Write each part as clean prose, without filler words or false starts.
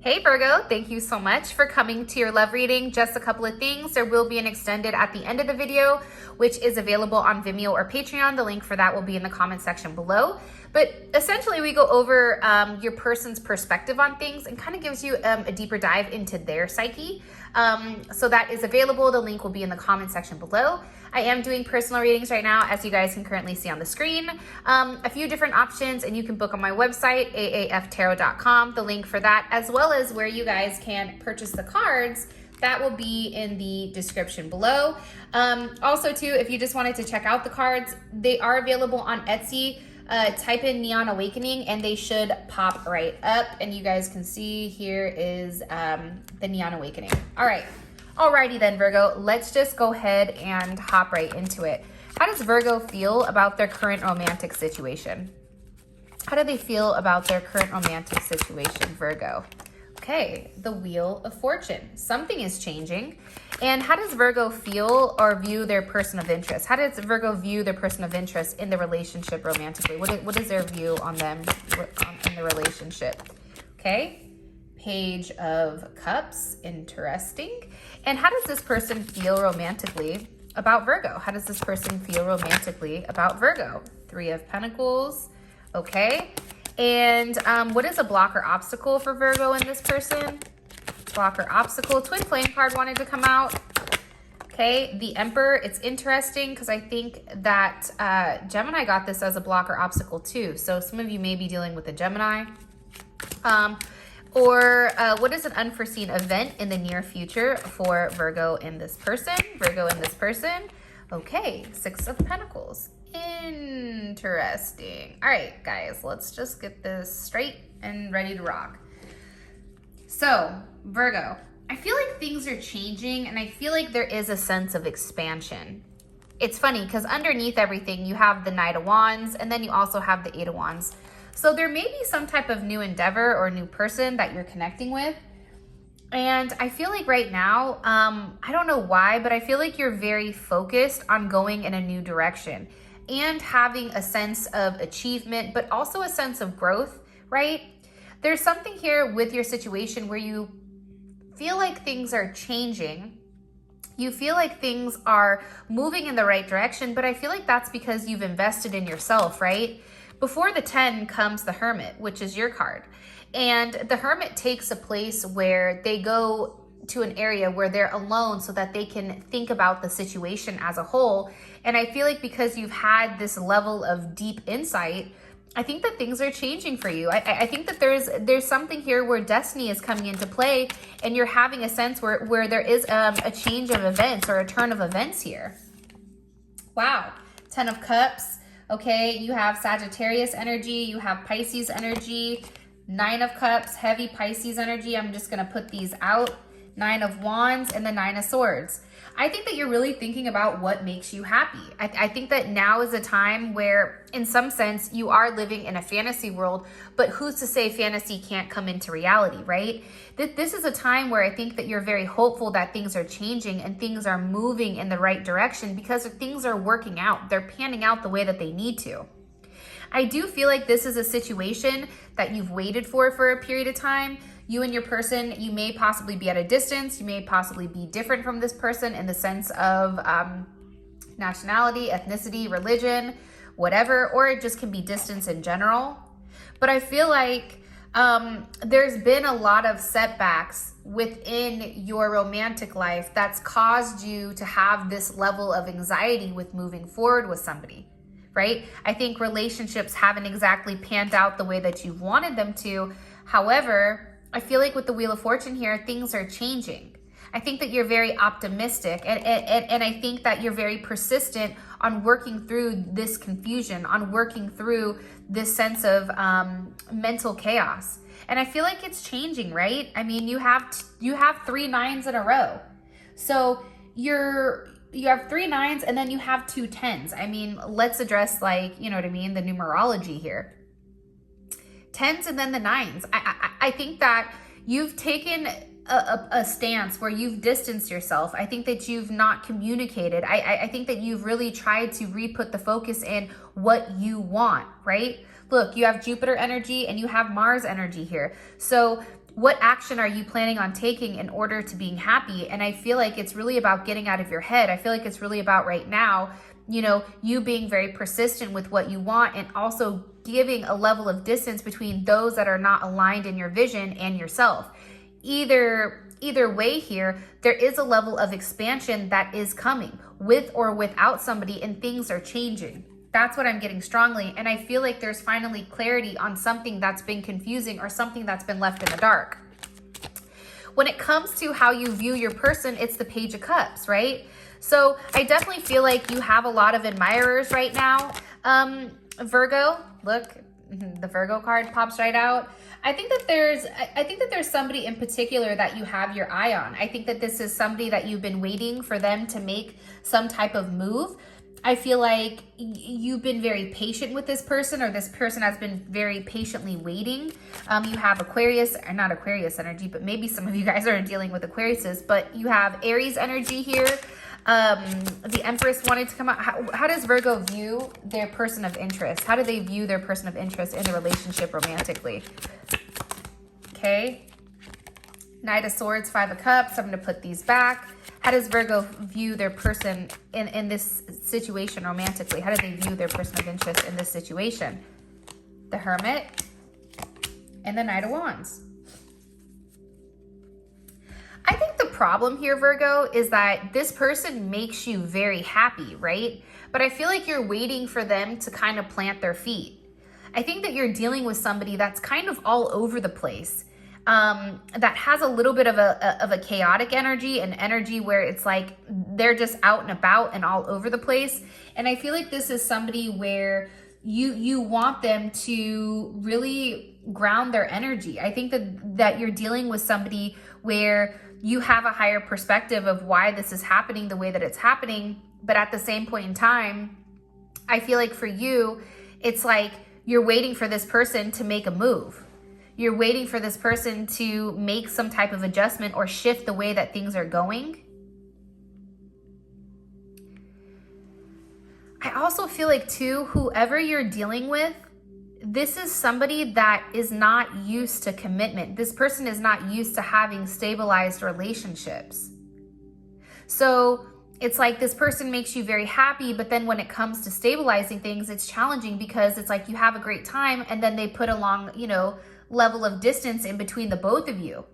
Hey Virgo, thank you so much for coming to your love reading. Just a couple of things. There will be an extended at the end of the video, which is available on Vimeo or Patreon. The link for that will be in the comment section below. But essentially we go over your person's perspective on things and kind of gives you a deeper dive into their psyche. So that is available. The link will be in the comment section below. I am doing personal readings right now, as you guys can currently see on the screen. A few different options, and you can book on my website, aaftarot.com, the link for that, as well as where you guys can purchase the cards. That will be in the description below. Also too, if you just wanted to check out the cards, they are available on Etsy. Type in Neon Awakening and they should pop right up. And you guys can see here is the Neon Awakening. All right. Alrighty then, Virgo, let's just go ahead and hop right into it. How does Virgo feel about their current romantic situation? How do they feel about their current romantic situation, Virgo? Okay, the Wheel of Fortune. Something is changing. And how does Virgo feel or view their person of interest? How does Virgo view their person of interest in the relationship romantically? What is their view on them in the relationship? Okay. Page of Cups, interesting. And how does this person feel romantically about Virgo? How does this person feel romantically about Virgo? Three of Pentacles, okay. And what is a blocker obstacle for Virgo in this person? Blocker obstacle, Twin Flame card wanted to come out. Okay, the Emperor, it's interesting because I think that Gemini got this as a blocker obstacle too. So some of you may be dealing with a Gemini. Or what is an unforeseen event in the near future for Virgo in this person? Virgo in this person. Okay, Six of Pentacles. Interesting. All right, guys, let's just get this straight and ready to rock. So, Virgo, I feel like things are changing and I feel like there is a sense of expansion. It's funny because underneath everything, you have the Knight of Wands and then you also have the Eight of Wands. So there may be some type of new endeavor or new person that you're connecting with. And I feel like right now, I don't know why, but I feel like you're very focused on going in a new direction and having a sense of achievement, but also a sense of growth, right? There's something here with your situation where you feel like things are changing. You feel like things are moving in the right direction, but I feel like that's because you've invested in yourself, right? Before the 10 comes the Hermit, which is your card. And the Hermit takes a place where they go to an area where they're alone so that they can think about the situation as a whole. And I feel like because you've had this level of deep insight, I think that things are changing for you. I think that there's something here where destiny is coming into play and you're having a sense where there is a change of events or a turn of events here. Wow. 10 of Cups. Okay, you have Sagittarius energy, you have Pisces energy, 9 of Cups, heavy Pisces energy. I'm just going to put these out. 9 of Wands and the 9 of Swords. I think that you're really thinking about what makes you happy. I think that now is a time where, in some sense, you are living in a fantasy world, but who's to say fantasy can't come into reality, right? This is a time where I think that you're very hopeful that things are changing and things are moving in the right direction because things are working out. They're panning out the way that they need to. I do feel like this is a situation that you've waited for a period of time. You and your person, you may possibly be at a distance. You may possibly be different from this person in the sense of nationality, ethnicity, religion, whatever, or it just can be distance in general. But I feel like there's been a lot of setbacks within your romantic life that's caused you to have this level of anxiety with moving forward with somebody, right? I think relationships haven't exactly panned out the way that you've wanted them to. However, I feel like with the Wheel of Fortune here, things are changing. I think that you're very optimistic and I think that you're very persistent on working through this confusion, on working through this sense of mental chaos. And I feel like it's changing, right? I mean, you have 3 9s in a row. So you have 3 9s and then you have 2 10s. I mean, let's address, like, you know what I mean, the numerology here. 10s and then the 9s. I think that you've taken a stance where you've distanced yourself. I think that you've not communicated. I think that you've really tried to re-put the focus in what you want, right? Look, you have Jupiter energy and you have Mars energy here. So what action are you planning on taking in order to being happy? And I feel like it's really about getting out of your head. I feel like it's really about right now, you being very persistent with what you want, and also giving a level of distance between those that are not aligned in your vision and yourself. Either way here, there is a level of expansion that is coming with or without somebody, and things are changing. That's what I'm getting strongly. And I feel like there's finally clarity on something that's been confusing or something that's been left in the dark. When it comes to how you view your person, it's the Page of Cups, right? So I definitely feel like you have a lot of admirers right now. Virgo, look, the Virgo card pops right out. I think that there's somebody in particular that you have your eye on. I think that this is somebody that you've been waiting for them to make some type of move. I feel like you've been very patient with this person, or this person has been very patiently waiting. You have Aquarius, or not Aquarius energy, but maybe some of you guys are dealing with Aquariuses, but you have Aries energy here. The Empress wanted to come out. How does Virgo view their person of interest? How do they view their person of interest in a relationship romantically? Okay. Knight of Swords, Five of Cups. I'm going to put these back. How does Virgo view their person in this situation romantically? How do they view their person of interest in this situation? The Hermit and the Knight of Wands. I think the problem here, Virgo, is that this person makes you very happy, right? But I feel like you're waiting for them to kind of plant their feet. I think that you're dealing with somebody that's kind of all over the place. That has a little bit of a chaotic energy, an energy where it's like they're just out and about and all over the place. And I feel like this is somebody where you want them to really ground their energy. I think that you're dealing with somebody where you have a higher perspective of why this is happening the way that it's happening. But at the same point in time, I feel like for you, it's like you're waiting for this person to make a move. You're waiting for this person to make some type of adjustment or shift the way that things are going. I also feel like too, whoever you're dealing with, this is somebody that is not used to commitment. This person is not used to having stabilized relationships. So it's like this person makes you very happy, but then when it comes to stabilizing things, it's challenging because it's like you have a great time and then they put a long, level of distance in between the both of you.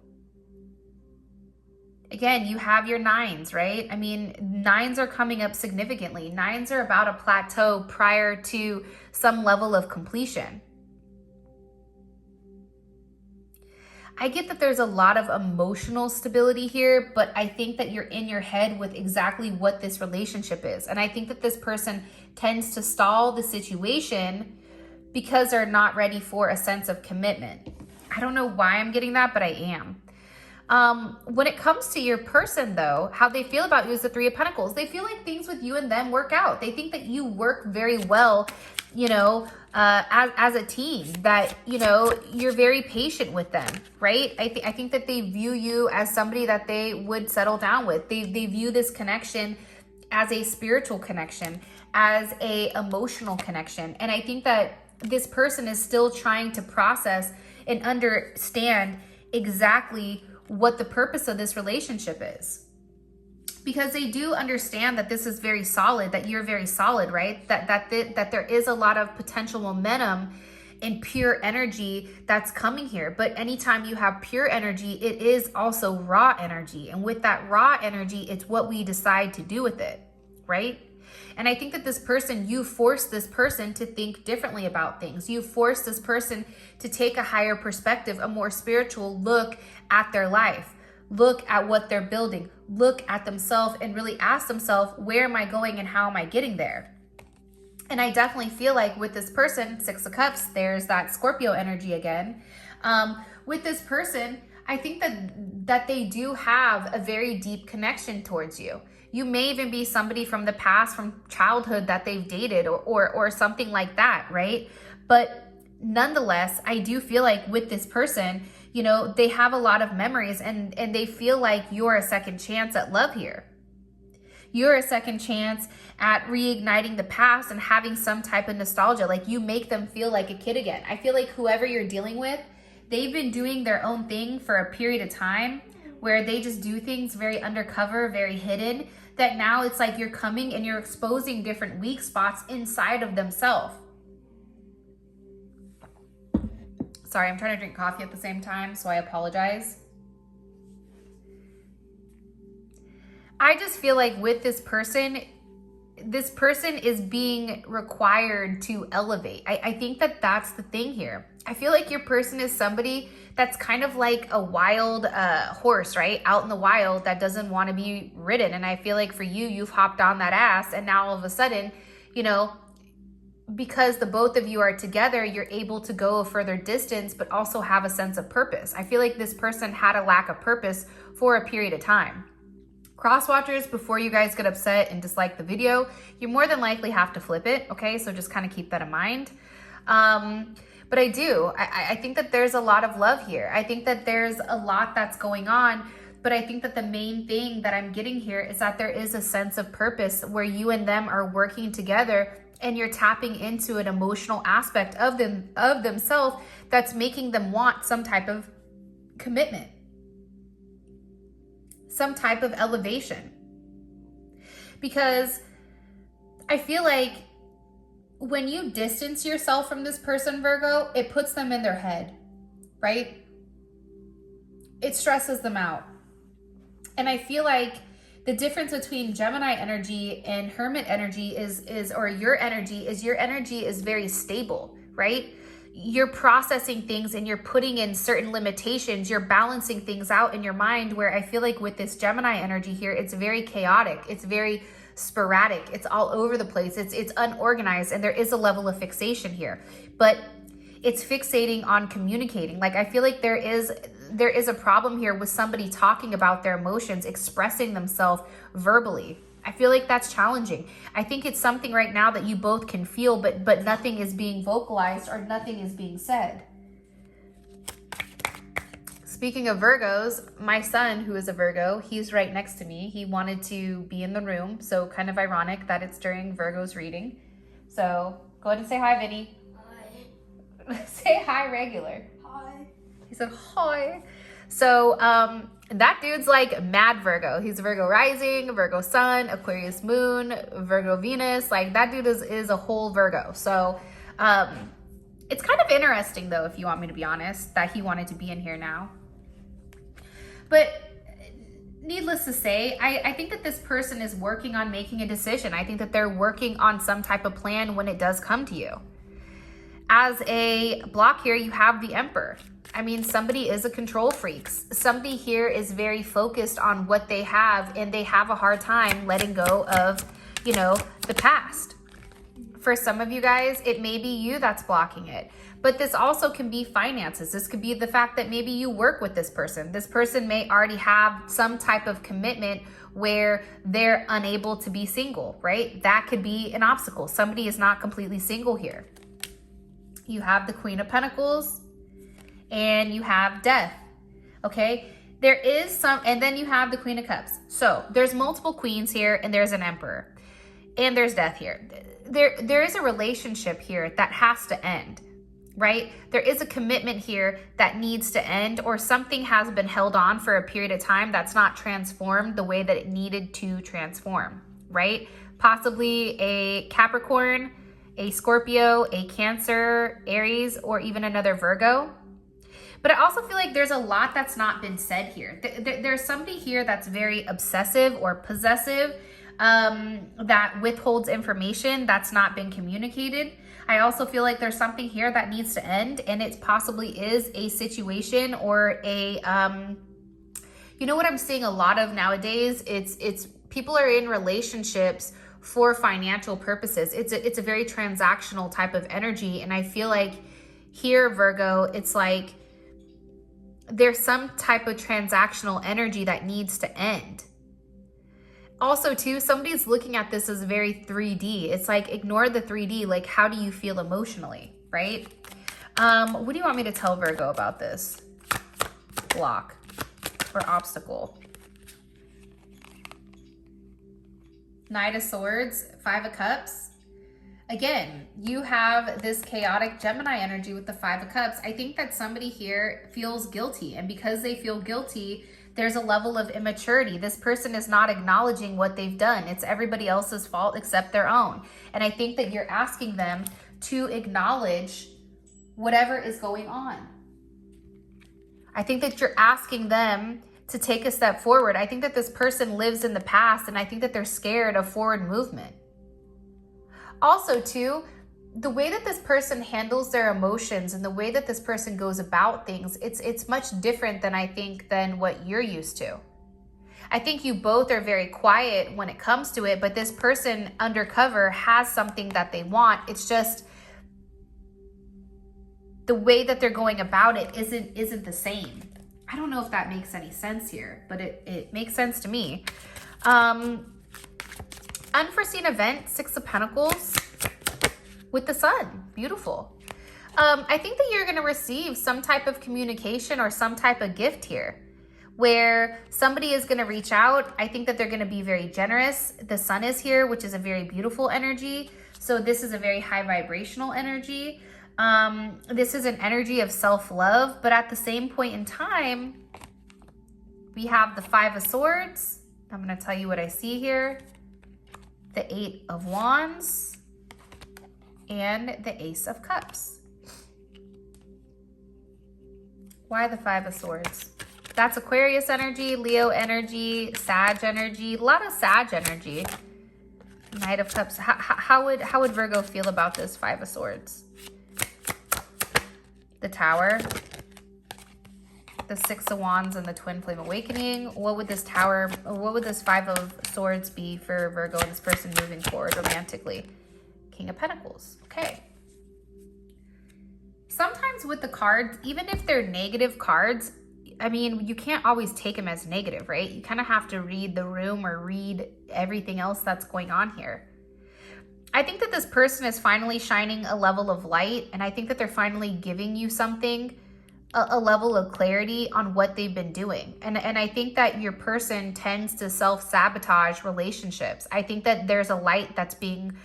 Again, you have your nines, right? I mean, nines are coming up significantly. Nines are about a plateau prior to some level of completion. I get that there's a lot of emotional stability here, but I think that you're in your head with exactly what this relationship is. And I think that this person tends to stall the situation because they're not ready for a sense of commitment. I don't know why I'm getting that, but I am. When it comes to your person though, how they feel about you is the Three of Pentacles. They feel like things with you and them work out. They think that you work very well, as a team, that, you're very patient with them, right? I think that they view you as somebody that they would settle down with. They view this connection as a spiritual connection, as a emotional connection. And I think that this person is still trying to process and understand exactly what the purpose of this relationship is. Because they do understand that this is very solid, that you're very solid, right? That there is a lot of potential momentum and pure energy that's coming here. But anytime you have pure energy, it is also raw energy. And with that raw energy, it's what we decide to do with it, right? And I think that this person, you force this person to think differently about things. You force this person to take a higher perspective, a more spiritual look at their life, look at what they're building, look at themselves and really ask themselves, where am I going and how am I getting there? And I definitely feel like with this person, Six of Cups, there's that Scorpio energy again. With this person, I think that they do have a very deep connection towards you. You may even be somebody from the past, from childhood that they've dated or something like that, right? But nonetheless, I do feel like with this person, they have a lot of memories and they feel like you're a second chance at love here. You're a second chance at reigniting the past and having some type of nostalgia. Like you make them feel like a kid again. I feel like whoever you're dealing with, they've been doing their own thing for a period of time where they just do things very undercover, very hidden, that now it's like you're coming and you're exposing different weak spots inside of themselves. Sorry, I'm trying to drink coffee at the same time, so I apologize. I just feel like with this person is being required to elevate. I think that that's the thing here. I feel like your person is somebody that's kind of like a wild horse, right? Out in the wild that doesn't want to be ridden. And I feel like for you, you've hopped on that ass, and now all of a sudden, you know, because the both of you are together, you're able to go a further distance, but also have a sense of purpose. I feel like this person had a lack of purpose for a period of time. Cross watchers, before you guys get upset and dislike the video, you more than likely have to flip it, okay? So just kind of keep that in mind. But I think that there's a lot of love here. I think that there's a lot that's going on, but I think that the main thing that I'm getting here is that there is a sense of purpose where you and them are working together, and you're tapping into an emotional aspect of themselves that's making them want some type of commitment, some type of elevation. Because I feel like when you distance yourself from this person, Virgo, it puts them in their head, right? It stresses them out. And I feel like the difference between Gemini energy and Hermit energy your energy is very stable, right? You're processing things and you're putting in certain limitations. You're balancing things out in your mind, where I feel like with this Gemini energy here, it's very chaotic. It's very sporadic. It's all over the place. It's unorganized, and there is a level of fixation here, but it's fixating on communicating. Like, I feel like there is a problem here with somebody talking about their emotions, expressing themselves verbally. I feel like that's challenging. I think it's something right now that you both can feel, but nothing is being vocalized or nothing is being said. Speaking of Virgos, my son, who is a Virgo, he's right next to me. He wanted to be in the room, so kind of ironic that it's during Virgo's reading. So go ahead and say hi, Vinny. Hi. Say hi regular. Hi. He said hi. So that dude's like mad Virgo. He's Virgo rising, Virgo sun, Aquarius moon, Virgo Venus. Like, that dude is a whole Virgo. So it's kind of interesting, though, if you want me to be honest, that he wanted to be in here now. But needless to say, I think that this person is working on making a decision. I think that they're working on some type of plan when it does come to you. As a block here, you have the Emperor. I mean, somebody is a control freak. Somebody here is very focused on what they have, and they have a hard time letting go of, the past. For some of you guys, it may be you that's blocking it. But this also can be finances. This could be the fact that maybe you work with this person. This person may already have some type of commitment where they're unable to be single, right? That could be an obstacle. Somebody is not completely single here. You have the Queen of Pentacles and you have Death, okay? There is some, and then you have the Queen of Cups. So there's multiple queens here, and there's an Emperor, and there's Death here. There is a relationship here that has to end, right? There is a commitment here that needs to end, or something has been held on for a period of time that's not transformed the way that it needed to transform, right? Possibly a Capricorn, a Scorpio, a Cancer, Aries, or even another Virgo. But I also feel like there's a lot that's not been said here. There's somebody here that's very obsessive or possessive, that withholds information that's not been communicated. I also feel like there's something here that needs to end, and it possibly is a situation or a, what I'm seeing a lot of nowadays, it's people are in relationships for financial purposes. It's a very transactional type of energy. And I feel like here, Virgo, it's like there's some type of transactional energy that needs to end. Also, too, somebody's looking at this as very 3D. It's like, ignore the 3D. Like, how do you feel emotionally, right? What do you want me to tell Virgo about this block or obstacle? Knight of Swords, Five of Cups. Again, you have this chaotic Gemini energy with the Five of Cups. I think that somebody here feels guilty, and because they feel guilty, there's a level of immaturity. This person is not acknowledging what they've done. It's everybody else's fault except their own. And I think that you're asking them to acknowledge whatever is going on. I think that you're asking them to take a step forward. I think that this person lives in the past, and I think that they're scared of forward movement. Also, too, the way that this person handles their emotions and the way that this person goes about things, it's much different than I think than what you're used to. I think you both are very quiet when it comes to it, but this person undercover has something that they want. It's just the way that they're going about it isn't the same. I don't know if that makes any sense here, but it makes sense to me. Unforeseen event, Six of Pentacles with the Sun. Beautiful. I think that you're going to receive some type of communication or some type of gift here where somebody is going to reach out. I think that they're going to be very generous. The Sun is here, which is a very beautiful energy. So this is a very high vibrational energy. This is an energy of self-love, but at the same point in time, we have the Five of Swords. I'm going to tell you what I see here. The Eight of Wands and the Ace of Cups. Why the Five of Swords? That's Aquarius energy, Leo energy, Sag energy, a lot of Sag energy. Knight of Cups. How would Virgo feel about this Five of Swords? The Tower, the Six of Wands, and the Twin Flame Awakening. What would this Five of Swords be for Virgo and this person moving forward romantically? King of Pentacles. Okay. Sometimes with the cards, even if they're negative cards, I mean, you can't always take them as negative, right? You kind of have to read the room or read everything else that's going on here. I think that this person is finally shining a level of light, and I think that they're finally giving you something, a level of clarity on what they've been doing. And I think that your person tends to self-sabotage relationships. I think that there's a light that's being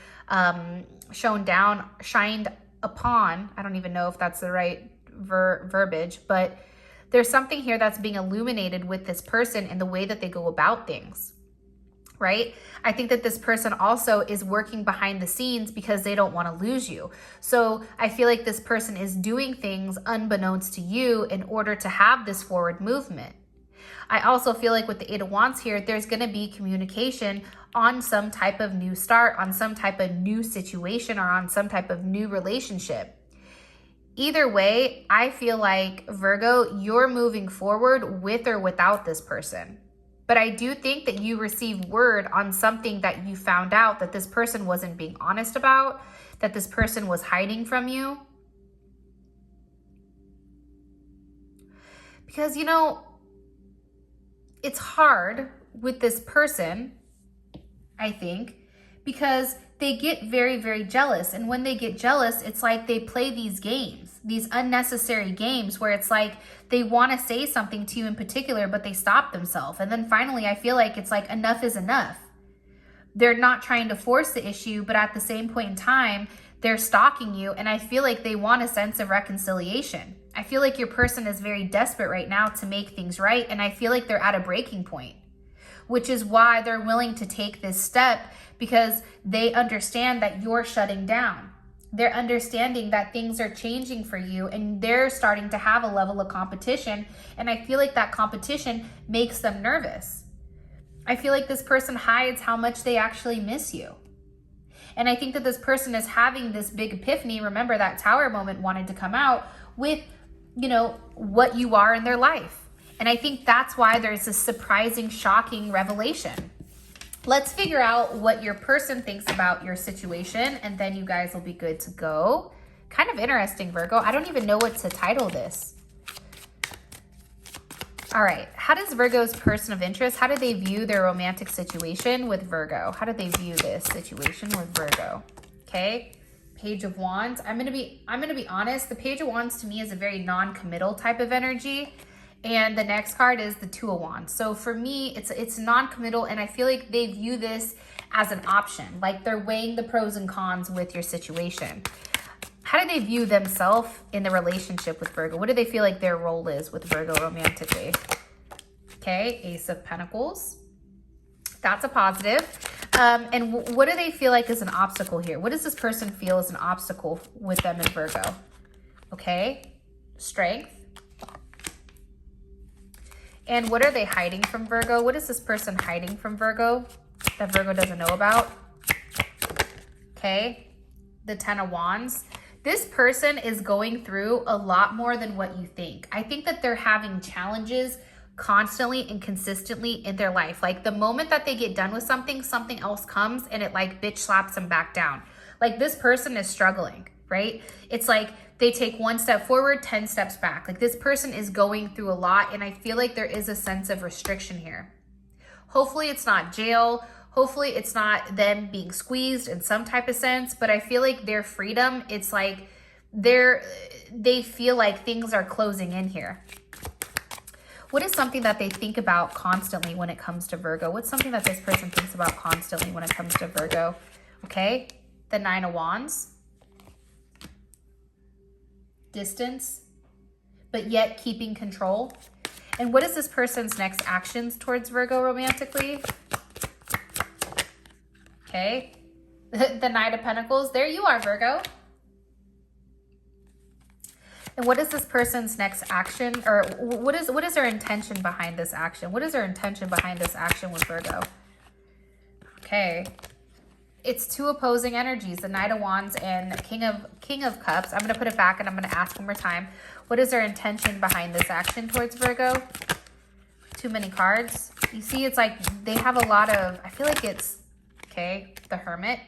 shined upon. I don't even know if that's the right verbiage, but there's something here that's being illuminated with this person in the way that they go about things. Right? I think that this person also is working behind the scenes because they don't want to lose you. So I feel like this person is doing things unbeknownst to you in order to have this forward movement. I also feel like with the Eight of Wands here, there's going to be communication on some type of new start, on some type of new situation, or on some type of new relationship. Either way, I feel like, Virgo, you're moving forward with or without this person. But I do think that you received word on something that you found out that this person wasn't being honest about, that this person was hiding from you. Because, you know, it's hard with this person, I think, because they get very, very jealous. And when they get jealous, it's like they play these games, these unnecessary games where it's like they want to say something to you in particular, but they stop themselves. And then finally, I feel like it's like enough is enough. They're not trying to force the issue, but at the same point in time, they're stalking you. And I feel like they want a sense of reconciliation. I feel like your person is very desperate right now to make things right. And I feel like they're at a breaking point, which is why they're willing to take this step, because they understand that you're shutting down. They're understanding that things are changing for you, and they're starting to have a level of competition. And I feel like that competition makes them nervous. I feel like this person hides how much they actually miss you. And I think that this person is having this big epiphany. Remember, that Tower moment wanted to come out with, you know, what you are in their life. And I think that's why there's this surprising, shocking revelation. Let's figure out what your person thinks about your situation, and then you guys will be good to go. Kind of interesting, Virgo. I don't even know what to title this. All right. How does Virgo's person of interest, how do they view their romantic situation with Virgo? How do they view this situation with Virgo? Okay. Page of Wands. I'm going to be honest. The Page of Wands to me is a very non-committal type of energy. And the next card is the Two of Wands. So for me, it's non-committal, and I feel like they view this as an option. Like they're weighing the pros and cons with your situation. How do they view themselves in the relationship with Virgo? What do they feel like their role is with Virgo romantically? Okay, Ace of Pentacles. That's a positive. And what do they feel like is an obstacle here? What does this person feel is an obstacle with them in Virgo? Okay, Strength. And what are they hiding from Virgo? What is this person hiding from Virgo that Virgo doesn't know about? Okay, the Ten of Wands. This person is going through a lot more than what you think. I think that they're having challenges constantly and consistently in their life. Like the moment that they get done with something, something else comes and it like bitch slaps them back down. Like this person is struggling, right? It's like they take one step forward, 10 steps back. Like this person is going through a lot, and I feel like there is a sense of restriction here. Hopefully it's not jail. Hopefully it's not them being squeezed in some type of sense, but I feel like their freedom, it's like they feel like things are closing in here. What is something that they think about constantly when it comes to Virgo? What's something that this person thinks about constantly when it comes to Virgo? Okay, the Nine of Wands. Distance, but yet keeping control. And what is this person's next actions towards Virgo romantically? Okay, the Knight of Pentacles. There you are, Virgo. And what is this person's next action, or what is their intention behind this action? What is their intention behind this action with Virgo? Okay, it's two opposing energies, the Knight of Wands and King of Cups. I'm going to put it back and I'm going to ask one more time. What is their intention behind this action towards Virgo? Too many cards. You see, it's like they have a lot of, I feel like it's, okay, the Hermit.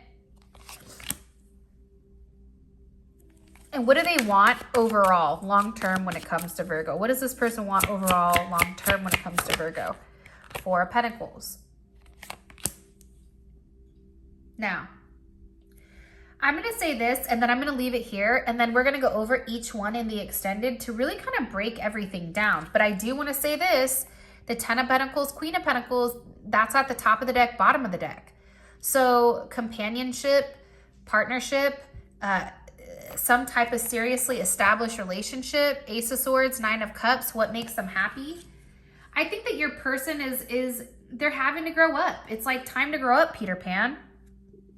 And what do they want overall, long-term, when it comes to Virgo? What does this person want overall, long-term, when it comes to Virgo? Four of Pentacles. Now, I'm going to say this, and then I'm going to leave it here, and then we're going to go over each one in the extended to really kind of break everything down. But I do want to say this, the Ten of Pentacles, Queen of Pentacles, that's at the top of the deck, bottom of the deck. So companionship, partnership, some type of seriously established relationship, Ace of Swords, Nine of Cups, what makes them happy? I think that your person is they're having to grow up. It's like time to grow up, Peter Pan.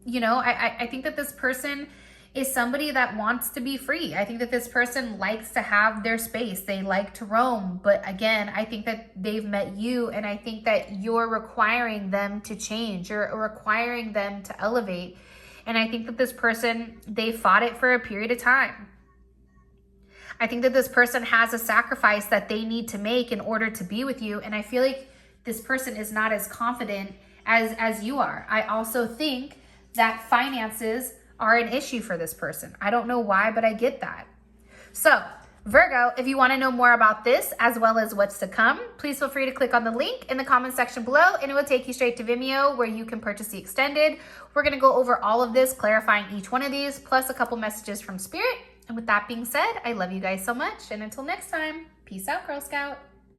You know, I think that this person is somebody that wants to be free. I think that this person likes to have their space. They like to roam. But again, I think that they've met you, and I think that you're requiring them to change. You're requiring them to elevate. And I think that this person, they fought it for a period of time. I think that this person has a sacrifice that they need to make in order to be with you. And I feel like this person is not as confident as you are. I also think that finances are an issue for this person. I don't know why, but I get that. So Virgo, if you want to know more about this as well as what's to come, please feel free to click on the link in the comment section below, and it will take you straight to Vimeo where you can purchase the extended. We're going to go over all of this, clarifying each one of these, plus a couple messages from Spirit. And with that being said, I love you guys so much. And until next time, peace out, Girl Scout.